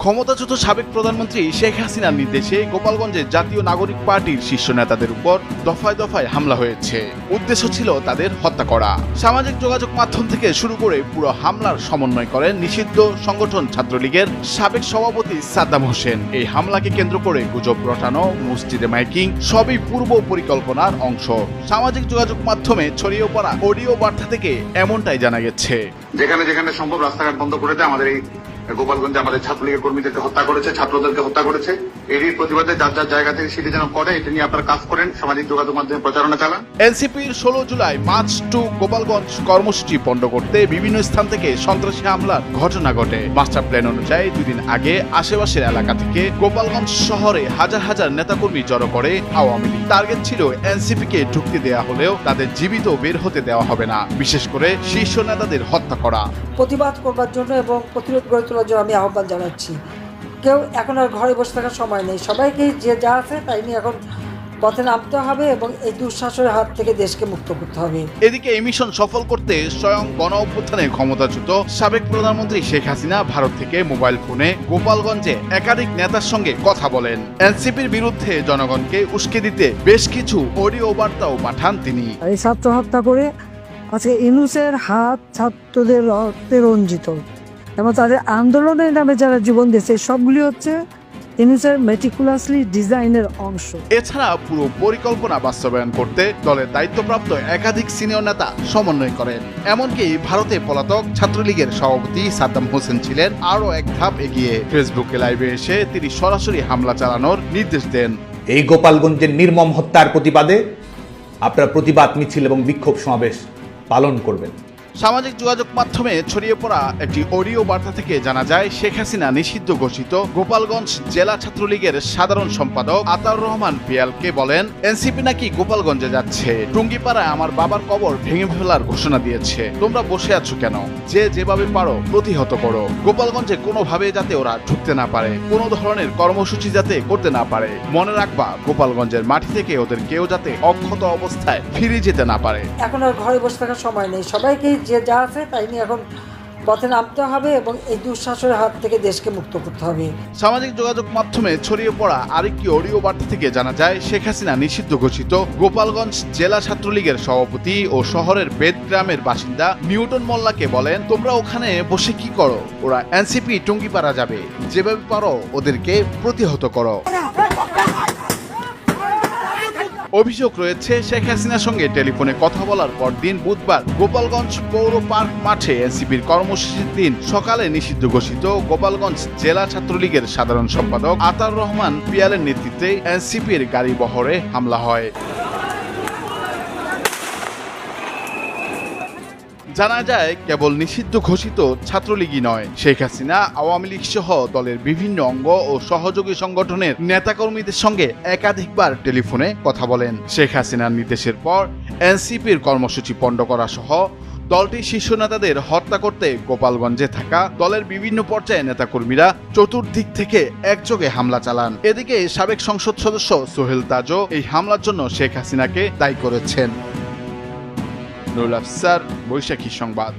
ক্ষমতাচ্যুত সাবেক প্রধানমন্ত্রী শেখ হাসিনার নির্দেশে গোপালগঞ্জে জাতীয় নাগরিক পার্টির শীর্ষ নেতাদের উপর দফায় দফায় হামলা হয়েছে। উদ্দেশ্য ছিল তাদের হত্যা করা। সামাজিক যোগাযোগ মাধ্যম থেকে শুরু করে পুরো হামলার সমন্বয় করেন নিষিদ্ধ সংগঠন ছাত্রলীগের সাবেক সভাপতি সাদ্দাম হোসেন। এই হামলাকে কেন্দ্র করে গুজব রটানো, মসজিদে মাইকিং সবই পূর্ব পরিকল্পনার অংশ। সামাজিক যোগাযোগ মাধ্যমে ছড়িয়ে পড়া অডিও বার্তা থেকে এমনটাই জানা গেছে। যেখানে যেখানে সম্ভব রাস্তাঘাট বন্ধ করে দেয়, আমাদের এই গোপালগঞ্জে আমাদের ছাত্রলীগের কর্মীদেরকে হত্যা করেছে, ছাত্রদেরকে হত্যা করেছে। এরই প্রতিবাদে যার যার জায়গা থেকে সেটি যেন করে, এটা নিয়ে আপনারা কাজ করেন, সামাজিক যোগাযোগ মাধ্যমে প্রচারণা চালান। এনসিপির 16 জুলাই মার্চ টু গোপালগঞ্জ কর্মসূচি পণ্ড করতে বিভিন্ন স্থান থেকে সন্ত্রাসী হামলার ঘটনা ঘটে। মাস্টার প্ল্যান অনুযায়ী 2 দিন আগে আশেপাশের এলাকা থেকে গোপালগঞ্জ শহরে হাজার হাজার নেতাকর্মী জড়ো করে আওয়ামী লীগ। টার্গেট ছিল এনসিপিকে ঢুকতে দেওয়া হলেও তাদের জীবিত বের হতে দেওয়া হবে না, বিশেষ করে শীর্ষ নেতাদের হত্যা করা। প্রতিবাদ করবার জন্য এবং প্রতিরোধ গড়ে তোলার জন্য আমি আহ্বান জানাচ্ছি। কেউ এখন আর ঘরে বসে থাকার সময় নেই, সবাইকে যে যা আছে তাই নিয়ে এখন পথে নামতে হবে এবং এই দুঃশাসনের হাত থেকে দেশকে মুক্ত করতে হবে। এদিকে এই মিশন সফল করতে স্বয়ং গণ অভ্যুত্থানে ক্ষমতাচ্যুত সাবেক প্রধানমন্ত্রী শেখ হাসিনা ভারত থেকে মোবাইল ফোনে গোপালগঞ্জে একাধিক নেতার সঙ্গে কথা বলেন। এনসিপির বিরুদ্ধে জনগণকে উস্কে দিতে বেশ কিছু অডিও বার্তাও পাঠান তিনি। এই ছাত্র হত্যা করে আজকে ইউনূসের হাত ছাত্রদের রক্তে রঞ্জিত এবং তাদের আন্দোলনের নামে যারা জীবন দিয়েছে সবগুলি হচ্ছে ইউনূসের মেটিকুলাসলি ডিজাইনের অংশ। এছাড়া পুরো পরিকল্পনা বাস্তবায়ন করতে দলের দায়িত্বপ্রাপ্ত একাধিক সিনিয়র নেতা সমন্বয় করেন। এমনকি ভারতে পলাতক ছাত্রলীগের সভাপতি সাদ্দাম হোসেন ছিলেন আরও এক ধাপ এগিয়ে। ফেসবুকে লাইভে এসে তিনি সরাসরি হামলা চালানোর নির্দেশ দেন। এই গোপালগঞ্জের নির্মম হত্যার প্রতিবাদে আপনারা প্রতিবাদ মিছিল এবং বিক্ষোভ সমাবেশ পালন করবেন। সামাজিক যোগাযোগ মাধ্যমে ছড়িয়ে পড়া একটি অডিও বার্তা থেকে জানা যায়, শেখ হাসিনা নিষিদ্ধ ঘোষিত গোপালগঞ্জ জেলা ছাত্রলীগের সাধারণ সম্পাদক আতাউর রহমান পিয়ালকে বলেন, এনসিপি নাকি গোপালগঞ্জে যাচ্ছে, টুঙ্গিপাড়ায় আমার বাবার কবর ভেঙে ফেলার ঘোষণা দিয়েছে, তোমরা বসে আছো কেন, যে যেভাবে পারো প্রতিহত করো। গোপালগঞ্জে কোনোভাবে যাতে ওরা ঢুকতে না পারে, কোনো ধরনের কর্মসূচি যাতে করতে না পারে। মনে রাখবা, গোপালগঞ্জের মাটি থেকে ওদের কেউ যাতে অক্ষত অবস্থায় ফিরে যেতে না পারে। এখন আর ঘরে বসে থাকার সময় নেই, সবাইকে যে যা আছে তাই নিয়ে এখন পথে নামতে হবে এবং এই দুঃশাসনের হাত থেকে দেশকে মুক্ত করতে হবে। সামাজিক যোগাযোগ মাধ্যমে ছড়িয়ে পড়া আরেকটি অডিও বার্তা থেকে জানা যায়, শেখ হাসিনা নিষিদ্ধ ঘোষিত গোপালগঞ্জ জেলা ছাত্রলীগের সভাপতি ও শহরের বেদগ্রামের বাসিন্দা নিউটন মোল্লাকে বলেন, তোমরা ওখানে বসে কি করো, ওরা এনসিপি টুঙ্গিপাড়া যাবে, যেভাবে পারো ওদেরকে প্রতিহত করো। অভিযোগ রয়েছে, শেখ হাসিনার সঙ্গে টেলিফোনে কথা বলার পর দিন বুধবার গোপালগঞ্জ পৌর পার্ক মাঠে এনসিপির কর্মসূচির দিন সকালে নিষিদ্ধ ঘোষিত গোপালগঞ্জ জেলা ছাত্রলীগের সাধারণ সম্পাদক আতাউর রহমান পিয়ালের নেতৃত্বে এনসিপির গাড়ি বহরে হামলা হয়। জানা যায়, কেবল নিষিদ্ধ ঘোষিত ছাত্রলীগই নয়, শেখ হাসিনা আওয়ামী লীগ সহ দলের বিভিন্ন অঙ্গ ও সহযোগী সংগঠনের নেতাকর্মীদের সঙ্গে একাধিকবার টেলিফোনে কথা বলেন। শেখ হাসিনার নির্দেশের পর এনসিপির কর্মসূচি পণ্ড করা সহ দলটির শীর্ষ নেতাদের হত্যা করতে গোপালগঞ্জে থাকা দলের বিভিন্ন পর্যায়ে নেতাকর্মীরা চতুর্দিক থেকে একযোগে হামলা চালান। এদিকে সাবেক সংসদ সদস্য সোহেল তাজও এই হামলার জন্য শেখ হাসিনাকে দায়ী করেছেন। নুরুল আফসার, বৈশাখী সংবাদ।